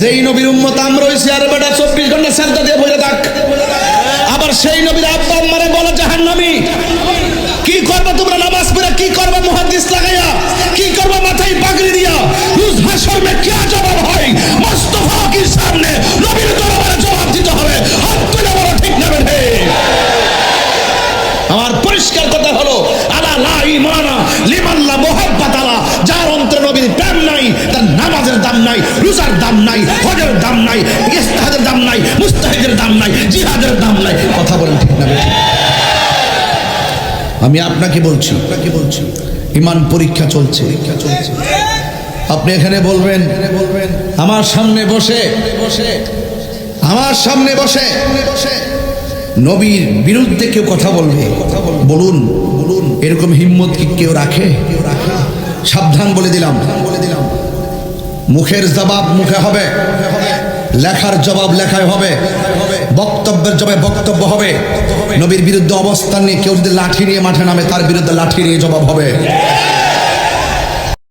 যেই নবীর উম্মত আমরা হইছি আর বেটা 24 ঘন্টা সাজদা দিয়ে বইরা থাক। আবার সেই নবীর আব্বা আম্মারে বলে জাহান্নামী। কি করবে তোমরা নামাজ পড়ে, কি করবে মুহাদ্দিস লাগাইয়া, কি করবে মাথায় পাগড়ি দিয়া? রোজ হাশর মে কি জবাব হয়? মুস্তাফা কি সামনে নবীর দরবারে জবাব দিতে হবে। হাত তুলে বলো ঠিক না বেঠে? আমার পরিষ্কার কথা হলো আলা লা ঈমানা লিমান লা মুহাব্বাত আলা। যার অন্তরে নবীর প্রেম নাই তার নামাজের দাম নাই, রোজার দাম নাই, হজের দাম নাই, ইস্তেহাদের দাম নাই, মুস্তাহিদের দাম নাই, জিহাদের দাম নাই। কথা বলেন ঠিক না বেঠে? আমি আপনাকে বলছি ঈমান পরীক্ষা চলছে। আপনি এখানে বলবেন আমার সামনে বসে নবীর বিরুদ্ধে কেউ কথা বলবে, বলুন এরকম হিম্মত কি কেউ রাখে? সাবধান বলে দিলাম, মুখের জবাব মুখে হবে, লেখার জবাব লেখায় হবে, বক্তব্যের জবাব বক্তব্য হবে। নবীর বিরুদ্ধে অবস্থান নিয়ে কেউ যদি লাঠি নিয়ে মাঠে নামে তার বিরুদ্ধে লাঠি নিয়ে জবাব হবে।